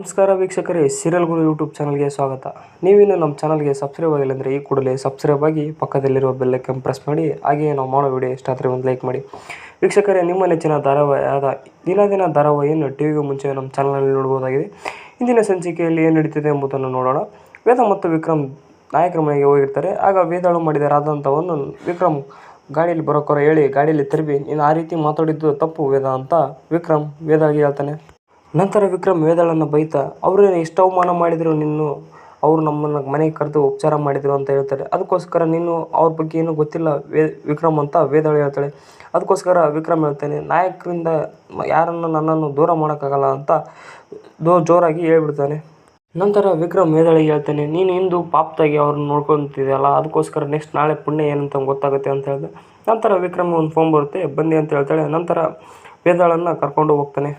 ನಮಸ್ಕಾರ ವೀಕ್ಷಕರೇ, ಸೀರಿಯಲ್ ಗುರು ಯೂಟ್ಯೂಬ್ ಚಾನಲ್ಗೆ ಸ್ವಾಗತ. ನೀವಿನ್ನು ನಮ್ಮ ಚಾನಲ್ಗೆ ಸಬ್ಸ್ಕ್ರೈಬ್ ಆಗಿಲ್ಲ ಅಂದರೆ ಈ ಕೂಡಲೇ ಸಬ್ಸ್ಕ್ರೈಬ್ ಆಗಿ ಪಕ್ಕದಲ್ಲಿರುವ ಬೆಲ್ ಐಕಾನ್ ಪ್ರೆಸ್ ಮಾಡಿ. ಹಾಗೆಯೇ ನಾವು ಮಾಡೋ ವಿಡಿಯೋ ಇಷ್ಟ ಆದರೆ ಒಂದು ಲೈಕ್ ಮಾಡಿ. ವೀಕ್ಷಕರೇ, ನಿಮ್ಮ ನೆಚ್ಚಿನ ಧಾರಾವಾಹಿಯಾದ ದಿನ ಧಾರಾವಾಹಿಯನ್ನು ಟಿವಿಗೂ ಮುಂಚೆ ನಮ್ಮ ಚಾನಲ್ನಲ್ಲಿ ನೋಡಬಹುದಾಗಿದೆ. ಇಂದಿನ ಸಂಚಿಕೆಯಲ್ಲಿ ಏನು ನಡೀತಿದೆ ಎಂಬುದನ್ನು ನೋಡೋಣ. ವೇದ ಮತ್ತು ವಿಕ್ರಮ್ ನಾಯಕರ ಮನೆಗೆ ಹೋಗಿರ್ತಾರೆ. ಆಗ ವೇದಾಳು ಮಾಡಿದ ರಾದಂತವನ್ನು ವಿಕ್ರಮ್ ಗಾಡಿಯಲ್ಲಿ ಬರೋಕ್ಕೋರ ಹೇಳಿ ಗಾಡಿಯಲ್ಲಿ ತಿರುಗಿ, ನೀನು ಆ ರೀತಿ ಮಾತಾಡಿದ್ದು ತಪ್ಪು ವೇದ ಅಂತ ವಿಕ್ರಮ್ ವೇದಾಳಿಗೆ ಹೇಳ್ತಾನೆ. ನಂತರ ವಿಕ್ರಮ್ ವೇದಾಳನ್ನು ಬೈತಾ, ಅವ್ರೇನು ಎಷ್ಟು ಅವಮಾನ ಮಾಡಿದ್ರು ನಿನ್ನು, ಅವರು ನಮ್ಮನ್ನು ಮನೆಗೆ ಕರೆದು ಉಪಚಾರ ಮಾಡಿದರು ಅಂತ ಹೇಳ್ತಾರೆ. ಅದಕ್ಕೋಸ್ಕರ ನೀನು ಅವ್ರ ಬಗ್ಗೆ ಏನೂ ಗೊತ್ತಿಲ್ಲ ವಿಕ್ರಮ್ ಅಂತ ವೇದಾಳು ಹೇಳ್ತಾಳೆ. ಅದಕ್ಕೋಸ್ಕರ ವಿಕ್ರಮ್ ಹೇಳ್ತಾನೆ, ನಾಯಕರಿಂದ ಯಾರನ್ನು ನನ್ನನ್ನು ದೂರ ಮಾಡೋಕ್ಕಾಗಲ್ಲ ಅಂತ ಜೋರಾಗಿ ಹೇಳ್ಬಿಡ್ತಾನೆ. ನಂತರ ವಿಕ್ರಮ್ ವೇದಾಳಿಗೆ ಹೇಳ್ತಾನೆ, ನೀನು ಇಂದು ಪಾಪದಾಗಿ ಅವ್ರನ್ನ ನೋಡ್ಕೊತಿದೆಯಲ್ಲ, ಅದಕ್ಕೋಸ್ಕರ ನೆಕ್ಸ್ಟ್ ನಾಳೆ ಪುಣ್ಯ ಏನಂತ ಗೊತ್ತಾಗುತ್ತೆ ಅಂತ ಹೇಳಿದೆ. ನಂತರ ವಿಕ್ರಮ್ ಒಂದು ಫೋನ್ ಬರುತ್ತೆ, ಬನ್ನಿ ಅಂತ ಹೇಳ್ತಾಳೆ. ನಂತರ ವೇದಾಳನ್ನು ಕರ್ಕೊಂಡು ಹೋಗ್ತಾನೆ.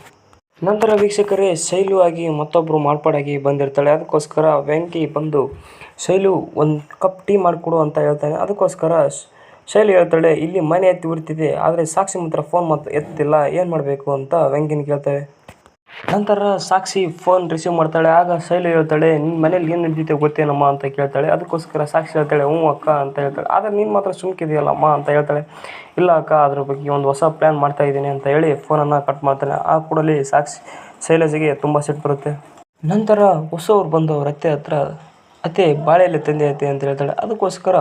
ನಂತರ ವೀಕ್ಷಕರೇ, ಶೈಲು ಆಗಿ ಮತ್ತೊಬ್ಬರು ಮಾರ್ಪಾಡಾಗಿ ಬಂದಿರ್ತಾಳೆ. ಅದಕ್ಕೋಸ್ಕರ ವೆಂಕಿ ಬಂದು ಶೈಲು ಒಂದು ಕಪ್ ಟೀ ಮಾಡಿಕೊಡು ಅಂತ ಹೇಳ್ತಾನೆ. ಅದಕ್ಕೋಸ್ಕರ ಶೈಲು ಹೇಳ್ತಾಳೆ, ಇಲ್ಲಿ ಮನೆ ಎತ್ತಿ ಉರಿತಿದೆ, ಆದರೆ ಸಾಕ್ಷಿ ಮಾತ್ರ ಫೋನ್ ಎತ್ತಿಲ್ಲ, ಏನು ಮಾಡಬೇಕು ಅಂತ ವೆಂಕಿನ ಕೇಳ್ತಾಳೆ. ನಂತರ ಸಾಕ್ಷಿ ಫೋನ್ ರಿಸೀವ್ ಮಾಡ್ತಾಳೆ. ಆಗ ಶೈಲು ಹೇಳ್ತಾಳೆ, ನಿನ್ನ ಮನೇಲಿ ಏನು ನಡೀತಿದೆ ಗೊತ್ತೇನಮ್ಮ ಅಂತ ಕೇಳ್ತಾಳೆ. ಅದಕ್ಕೋಸ್ಕರ ಸಾಕ್ಷಿ ಹೇಳ್ತಾಳೆ, ಹ್ಞೂ ಅಕ್ಕ ಅಂತ ಹೇಳ್ತಾಳೆ. ಆದರೆ ನೀನು ಮಾತ್ರ ಸುಮ್ಕಿದೆಯಲ್ಲಮ್ಮ ಅಂತ ಹೇಳ್ತಾಳೆ. ಇಲ್ಲ ಅಕ್ಕ, ಅದ್ರ ಬಗ್ಗೆ ಒಂದು ಹೊಸ ಪ್ಲ್ಯಾನ್ ಮಾಡ್ತಾ ಇದ್ದೀನಿ ಅಂತ ಹೇಳಿ ಫೋನನ್ನು ಕಟ್ ಮಾಡ್ತಾನೆ. ಆ ಕೂಡಲೇ ಶೈಲಜೆಗೆ ತುಂಬ ಸಿಟ್ಟು ಬರುತ್ತೆ. ನಂತರ ಹೊಸವ್ರು ಬಂದು ಅವ್ರ ಅತ್ತೆ ಹತ್ರ, ಅತ್ತೆ ಬಾಳೆಯಲ್ಲಿ ತಂದೆ ಅತ್ತೆ ಅಂತ ಹೇಳ್ತಾಳೆ. ಅದಕ್ಕೋಸ್ಕರ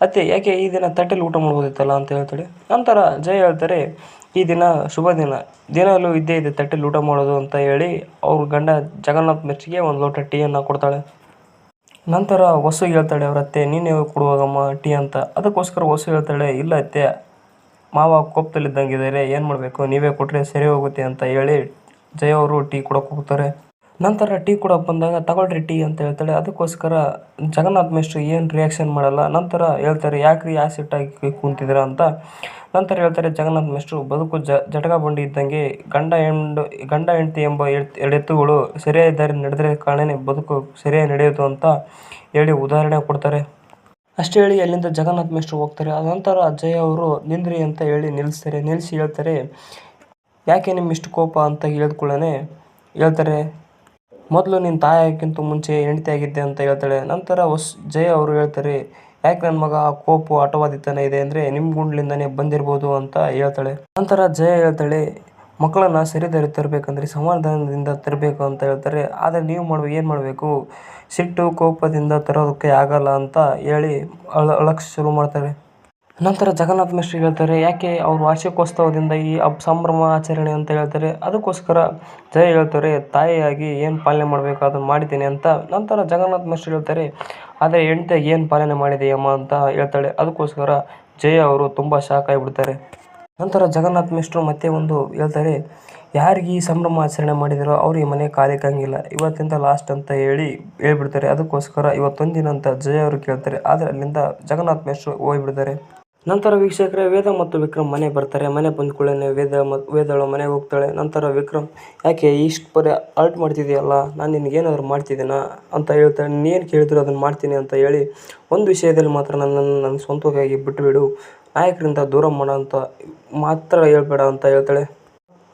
ಅತ್ತೆ ಯಾಕೆ ಈ ದಿನ ತಟ್ಟೆಲಿ ಊಟ ಮಾಡ್ಬೋದಿತ್ತಲ್ಲ ಅಂತ ಹೇಳ್ತಾಳೆ. ನಂತರ ಜಯ ಹೇಳ್ತಾರೆ, ಈ ದಿನ ಶುಭ ದಿನ, ದಿನವೂ ಇದ್ದೇ ಇದೆ ತಟ್ಟೆಲಿ ಊಟ ಮಾಡೋದು ಅಂತ ಹೇಳಿ ಅವ್ರ ಗಂಡ ಜಗನ್ನಾಥ್ ಮೆಚ್ಚಿಗೆ ಒಂದು ಲೋಟ ಟೀಯನ್ನು ಕೊಡ್ತಾಳೆ. ನಂತರ ಹೊಸು ಹೇಳ್ತಾಳೆ ಅವ್ರ ಅತ್ತೆ, ನೀನೇ ಕೊಡುವಾಗಮ್ಮ ಟೀ ಅಂತ. ಅದಕ್ಕೋಸ್ಕರ ಹೊಸು ಹೇಳ್ತಾಳೆ, ಇಲ್ಲ ಅತ್ತೆ, ಮಾವ ಕೋಪದಲ್ಲಿದ್ದಂಗಿದ್ದಾರೆ, ಏನು ಮಾಡಬೇಕು, ನೀವೇ ಕೊಟ್ಟರೆ ಸರಿ ಹೋಗುತ್ತೆ ಅಂತ ಹೇಳಿ ಜಯ ಅವರು ಟೀ ಕೊಡೋಕೆ ಹೋಗ್ತಾರೆ. ನಂತರ ಟೀ ಕೊಡೋಕೆ ಬಂದಾಗ ತಗೊಳ್ರಿ ಟೀ ಅಂತ ಹೇಳ್ತಾಳೆ. ಅದಕ್ಕೋಸ್ಕರ ಜಗನ್ನಾಥ್ ಮೆಸ್ಟ್ರು ಏನು ರಿಯಾಕ್ಷನ್ ಮಾಡಲ್ಲ. ನಂತರ ಹೇಳ್ತಾರೆ, ಯಾಕ್ರಿ ಸಿಟ್ಟಾಗಿ ಕೂತಿದ್ದೀರ ಅಂತ. ನಂತರ ಹೇಳ್ತಾರೆ ಜಗನ್ನಾಥ್ ಮೆಸ್ಟ್ರು, ಬದುಕು ಜಟಕಾ ಬಂಡಿ ಇದ್ದಂಗೆ, ಗಂಡ ಹೆಂಡತಿ ಎಂಬ ಎರಡು ಎತ್ತುಗಳು ಸರಿಯಾದ ದಾರಿ ನಡೆದರೆ ಕಾರಣನೇ ಬದುಕು ಸರಿಯಾಗಿ ನಡೆಯೋದು ಅಂತ ಹೇಳಿ ಉದಾಹರಣೆ ಕೊಡ್ತಾರೆ. ಅಷ್ಟೇ ಹೇಳಿ ಅಲ್ಲಿಂದ ಜಗನ್ನಾಥ್ ಮೆಸ್ಟ್ರು ಹೋಗ್ತಾರೆ. ನಂತರ ಜಯ ಅವರು ನಿಂದ್ರಿ ಅಂತ ಹೇಳಿ ನಿಲ್ಲಿಸಿ ಹೇಳ್ತಾರೆ, ಯಾಕೆ ನಿಮ್ಮ ಇಷ್ಟು ಕೋಪ ಅಂತ ಹೇಳಿದ್ಕೊಳ್ಳೇ ಹೇಳ್ತಾರೆ, ಮೊದಲು ನಿನ್ನ ತಾಯಿಗಿಂತ ಮುಂಚೆ ಹೆಂಡತಿ ಆಗಿದ್ದೆ ಅಂತ ಹೇಳ್ತಾಳೆ. ನಂತರ ಜಯ ಅವರು ಹೇಳ್ತಾರೆ, ಯಾಕೆ ನನ್ನ ಮಗ ಕೋಪ ಹಠವಾದಿತನ ಇದೆ ಅಂದರೆ ನಿಮ್ಮ ಗುಂಡ್ಲಿಂದನೇ ಬಂದಿರ್ಬೋದು ಅಂತ ಹೇಳ್ತಾಳೆ. ನಂತರ ಜಯ ಹೇಳ್ತಾಳೆ, ಮಕ್ಕಳನ್ನು ಸರಿದಾರಿ ತರಬೇಕಂದ್ರೆ ಸಮಾಧಾನದಿಂದ ತರಬೇಕು ಅಂತ ಹೇಳ್ತಾರೆ. ಆದರೆ ನೀವು ಏನು ಮಾಡಬೇಕು, ಸಿಟ್ಟು ಕೋಪದಿಂದ ತರೋದಕ್ಕೆ ಆಗಲ್ಲ ಅಂತ ಹೇಳಿ ಅಳಕ್ಕೆ ಶುರು ಮಾಡ್ತಾರೆ. ನಂತರ ಜಗನ್ನಾಥ್ ಮೆಸ್ಟ್ರು ಹೇಳ್ತಾರೆ, ಯಾಕೆ ಅವ್ರ ವಾರ್ಷಿಕೋತ್ಸವದಿಂದ ಈ ಸಂಭ್ರಮ ಆಚರಣೆ ಅಂತ ಹೇಳ್ತಾರೆ. ಅದಕ್ಕೋಸ್ಕರ ಜಯ ಹೇಳ್ತಾರೆ, ತಾಯಿಯಾಗಿ ಏನು ಪಾಲನೆ ಮಾಡಬೇಕು ಅದನ್ನು ಮಾಡಿದ್ದೀನಿ ಅಂತ. ನಂತರ ಜಗನ್ನಾಥ್ ಮೆಸ್ಟ್ರು ಹೇಳ್ತಾರೆ, ಆದರೆ ಹೆಂಡತಿಯಾಗಿ ಏನು ಪಾಲನೆ ಮಾಡಿದೆಯಮ್ಮ ಅಂತ ಹೇಳ್ತಾಳೆ. ಅದಕ್ಕೋಸ್ಕರ ಜಯ ಅವರು ತುಂಬ ಶಾಕ್ ಆಗಿಬಿಡ್ತಾರೆ. ನಂತರ ಜಗನ್ನಾಥ್ ಮೆಸ್ಟ್ರು ಮತ್ತೆ ಒಂದು ಹೇಳ್ತಾರೆ, ಯಾರಿಗೆ ಈ ಸಂಭ್ರಮ ಆಚರಣೆ ಮಾಡಿದಾರೋ ಅವ್ರು ಈ ಮನೆ ಕಾಲಿಕ್ಕಂಗಿಲ್ಲ, ಇವತ್ತಿಂದ ಲಾಸ್ಟ್ ಅಂತ ಹೇಳ್ಬಿಡ್ತಾರೆ. ಅದಕ್ಕೋಸ್ಕರ ಇವತ್ತೊಂದಿನ ಅಂತ ಜಯ ಅವರು ಕೇಳ್ತಾರೆ. ಆದರೆ ಅಲ್ಲಿಂದ ಜಗನ್ನಾಥ್ ಮೆಸ್ಟ್ರು ಹೋಗ್ಬಿಡ್ತಾರೆ. ನಂತರ ವೀಕ್ಷಕರೇ, ವೇದ ಮತ್ತು ವಿಕ್ರಮ್ ಮನೆ ಬರ್ತಾರೆ. ಮನೆ ಬಂದ ಕೂಡಲೇ ವೇದಾಳು ಮನೆಗೆ ಹೋಗ್ತಾಳೆ. ನಂತರ ವಿಕ್ರಮ್, ಯಾಕೆ ಇಷ್ಟು ಬರೀ ಅರ್ಟ್ ಮಾಡ್ತಿದೆಯಲ್ಲ, ನಾನು ನಿನಗೇನಾದ್ರು ಮಾಡ್ತಿದ್ದೀನಾ ಅಂತ ಹೇಳ್ತಾಳೆ. ನೀನು ಕೇಳಿದ್ರು ಅದನ್ನು ಮಾಡ್ತೀನಿ ಅಂತ ಹೇಳಿ, ಒಂದು ವಿಷಯದಲ್ಲಿ ಮಾತ್ರ ನನ್ನ ಸ್ವಂತವಾಗಿ ಬಿಟ್ಟುಬಿಡು, ನಾಯಕರಿಂದ ದೂರ ಮಾಡೋ ಅಂತ ಮಾತ್ರ ಹೇಳ್ಬೇಡ ಅಂತ ಹೇಳ್ತಾಳೆ.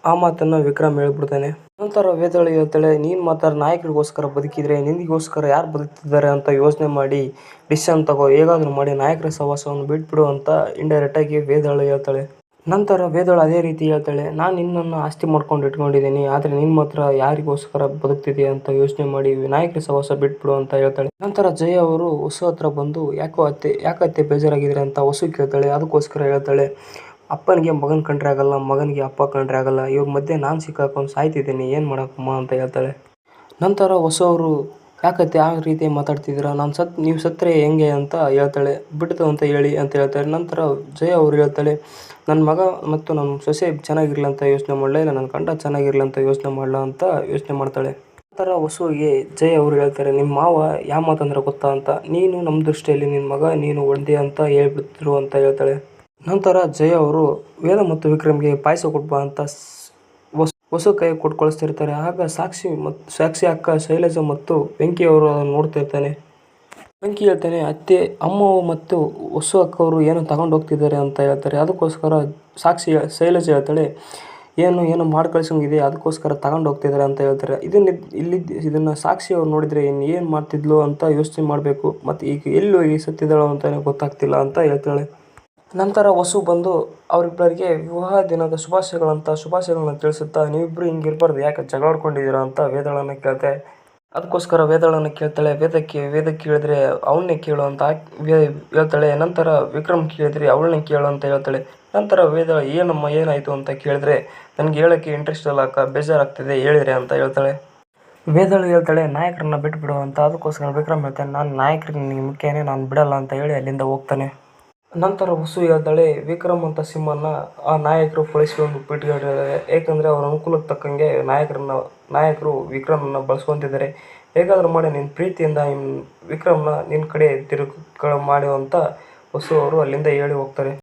ಆ ಮಾತನ್ನು ವಿಕ್ರಮ್ ಹೇಳ್ಬಿಡ್ತಾನೆ. ನಂತರ ವೇದಾಳು ಹೇಳ್ತಾಳೆ, ನೀನು ಮಾತ್ರ ನಾಯಕರಿಗೋಸ್ಕರ ಬದುಕಿದ್ರೆ ನಿನಗೋಸ್ಕರ ಯಾರು ಬದುಕ್ತಿದ್ದಾರೆ ಅಂತ ಯೋಚನೆ ಮಾಡಿ ಡಿಸಿಷನ್ ತಗೋ, ಹೇಗಾದರೂ ಮಾಡಿ ನಾಯಕರ ಸಹವಾಸವನ್ನು ಬಿಟ್ಬಿಡು ಅಂತ ಇಂಡೈರೆಕ್ಟಾಗಿ ವೇದಾಳು ಹೇಳ್ತಾಳೆ. ನಂತರ ವೇದಾಳು ಅದೇ ರೀತಿ ಹೇಳ್ತಾಳೆ, ನಾನು ನಿನ್ನನ್ನು ಆಸ್ತಿ ಮಾಡ್ಕೊಂಡು ಇಟ್ಕೊಂಡಿದ್ದೀನಿ, ಆದರೆ ನೀನು ಮಾತ್ರ ಯಾರಿಗೋಸ್ಕರ ಬದುಕ್ತಿದೆಯಾ ಅಂತ ಯೋಚನೆ ಮಾಡಿ ನಾಯಕರ ಸಹವಾಸ ಬಿಟ್ಬಿಡು ಅಂತ ಹೇಳ್ತಾಳೆ. ನಂತರ ಜಯ ಅವರು ಹೊಸ ಹತ್ರ ಬಂದು, ಯಾಕತ್ತೆ ಬೇಜಾರಾಗಿದ್ರೆ ಅಂತ ಹೊಸ ಕೇಳ್ತಾಳೆ. ಅದಕ್ಕೋಸ್ಕರ ಹೇಳ್ತಾಳೆ, ಅಪ್ಪನಿಗೆ ಮಗನ ಕಂಡ್ರೆ ಆಗಲ್ಲ, ಮಗನಿಗೆ ಅಪ್ಪ ಕಂಡ್ರೆ ಆಗಲ್ಲ, ಇವ್ರ ಮಧ್ಯೆ ನಾನು ಸಿಕ್ಕಾಕೊಂಡು ಸಾಯ್ತಿದ್ದೀನಿ, ಏನು ಮಾಡಕ್ಕಮ್ಮ ಅಂತ ಹೇಳ್ತಾಳೆ. ನಂತರ ಹೊಸವರು, ಯಾಕತ್ತೆ ಆ ರೀತಿ ಮಾತಾಡ್ತಿದ್ದೀರಾ, ನೀವು ಸತ್ತರೆ ಹೆಂಗೆ ಅಂತ ಹೇಳ್ತಾಳೆ. ಬಿಡ್ತು ಅಂತ ಹೇಳಿ ಅಂತ ಹೇಳ್ತಾರೆ. ನಂತರ ಜಯ ಅವರು ಹೇಳ್ತಾಳೆ, ನನ್ನ ಮಗ ಮತ್ತು ನನ್ನ ಸೊಸೆ ಚೆನ್ನಾಗಿರಲಿ ಅಂತ ಯೋಚನೆ ಮಾಡಲ, ಇಲ್ಲ ನನ್ನ ಗಂಡ ಚೆನ್ನಾಗಿರಲಿ ಅಂತ ಯೋಚನೆ ಮಾಡಲ ಅಂತ ಯೋಚನೆ ಮಾಡ್ತಾಳೆ. ನಂತರ ಹೊಸುವಿಗೆ ಜಯ ಅವರು ಹೇಳ್ತಾರೆ, ನಿಮ್ಮ ಮಾವ ಯಾವ ಮಾತಂದ್ರೆ ಗೊತ್ತಾ ಅಂತ, ನೀನು ನಮ್ಮ ದೃಷ್ಟಿಯಲ್ಲಿ ನಿನ್ನ ಮಗ ನೀನು ಒಂದೇ ಅಂತ ಹೇಳ್ಬಿಡ್ತಿರು ಅಂತ ಹೇಳ್ತಾಳೆ. ನಂತರ ಜಯ ಅವರು ವೇದ ಮತ್ತು ವಿಕ್ರಮ್ಗೆ ಪಾಯಸ ಕೊಡ್ಬಾ ಅಂತ ಹೊಸ ಕೈ ಕೊಟ್ಟು ಕಳಿಸ್ತಿರ್ತಾರೆ. ಆಗ ಸಾಕ್ಷಿ ಅಕ್ಕ ಶೈಲಜಾ ಮತ್ತು ವೆಂಕಿ ಅವರು ಅದನ್ನು ನೋಡ್ತಿರ್ತಾನೆ. ವೆಂಕಿ ಹೇಳ್ತಾನೆ, ಅತ್ತೆ ಅಮ್ಮ ಮತ್ತು ಹೊಸ ಅಕ್ಕ ಅವರು ಏನೋ ತಗೊಂಡು ಹೋಗ್ತಿದ್ದಾರೆ ಅಂತ ಹೇಳ್ತಾರೆ. ಅದಕ್ಕೋಸ್ಕರ ಶೈಲಜಾ ಹೇಳ್ತಾಳೆ, ಏನು ಮಾಡಿ ಕಳ್ಸೋಂಗಿದೆ ಅದಕ್ಕೋಸ್ಕರ ತಗೊಂಡು ಹೋಗ್ತಿದ್ದಾರೆ ಅಂತ ಹೇಳ್ತಾರೆ. ಇದನ್ನು ಸಾಕ್ಷಿ ಅವ್ರು ನೋಡಿದರೆ ಏನು ಮಾಡ್ತಿದ್ಲು ಅಂತ ಯೋಚನೆ ಮಾಡಬೇಕು. ಮತ್ತು ಈಗ ಎಲ್ಲಿ ಹೋಗಿ ಸತ್ತಿದ್ದಾಳೋ ಅಂತಲೇ ಗೊತ್ತಾಗ್ತಿಲ್ಲ ಅಂತ ಹೇಳ್ತಾಳೆ. ನಂತರ ವಸು ಬಂದು ಅವರಿಬ್ಬರಿಗೆ ವಿವಾಹ ದಿನದ ಶುಭಾಶಯಗಳನ್ನ ತಿಳಿಸುತ್ತಾ, ನೀವಿಬ್ಬರು ಹಿಂಗಿರ್ಬಾರ್ದು, ಯಾಕೆ ಜಗಳಾಡ್ಕೊಂಡಿದ್ದೀರಾ ಅಂತ ವೇದಾಳನ್ನು ಕೇಳ್ತಾಳೆ. ಅದಕ್ಕೋಸ್ಕರ ವೇದಾಳನ್ನು ಕೇಳ್ತಾಳೆ. ವೇದಕ್ಕೆ ಕೇಳಿದ್ರೆ ಅವನ್ನೇ ಕೇಳು ಅಂತ ಹೇಳ್ತಾಳೆ. ನಂತರ ವಿಕ್ರಮ್ ಕೇಳಿದ್ರೆ ಅವಳನ್ನೇ ಕೇಳು ಅಂತ ಹೇಳ್ತಾಳೆ. ನಂತರ ವೇದಾಳ ಏನಮ್ಮ ಏನಾಯಿತು ಅಂತ ಕೇಳಿದ್ರೆ, ನನಗೆ ಹೇಳೋಕ್ಕೆ ಇಂಟ್ರೆಸ್ಟ್ ಇಲ್ಲ ಅಕ್ಕ, ಬೇಜಾರಾಗ್ತಿದೆ, ಹೇಳಿರಿ ಅಂತ ಹೇಳ್ತಾಳೆ. ವೇದಾಳು ಹೇಳ್ತಾಳೆ, ನಾಯಕರನ್ನ ಬಿಟ್ಬಿಡು ಅಂತ. ಅದಕ್ಕೋಸ್ಕರ ವಿಕ್ರಮ್ ಹೇಳ್ತಾನೆ, ನಾನು ನಾಯಕರಿಗೆ ನನಗೆ ಮುಖ್ಯನೇ, ನಾನು ಬಿಡಲ್ಲ ಅಂತ ಹೇಳಿ ಅಲ್ಲಿಂದ ಹೋಗ್ತಾನೆ. ನಂತರ ವಸು ಹೇಳ್ತಾಳೆ, ವಿಕ್ರಮ್ ಅಂತ ಸಿಂಹನ ಆ ನಾಯಕರು ಬಳಸ್ಕೊಂಡು ಬಿಟ್ಕೊಂಡಿದ್ದಾರೆ. ಏಕೆಂದರೆ ಅವ್ರ ಅನುಕೂಲಕ್ಕೆ ತಕ್ಕಂಗೆ ನಾಯಕರು ವಿಕ್ರಮನ್ನ ಬಳಸ್ಕೊತಿದ್ದಾರೆ. ಹೇಗಾದರೂ ಮಾಡಿ ನಿನ್ನ ಪ್ರೀತಿಯಿಂದ ವಿಕ್ರಮ್ನ ನಿನ್ನ ಕಡೆ ತಿರುಗಿ ಮಾಡು ಅಂತ ವಸು ಅವರು ಅಲ್ಲಿಂದ ಹೇಳಿ ಹೋಗ್ತಾರೆ.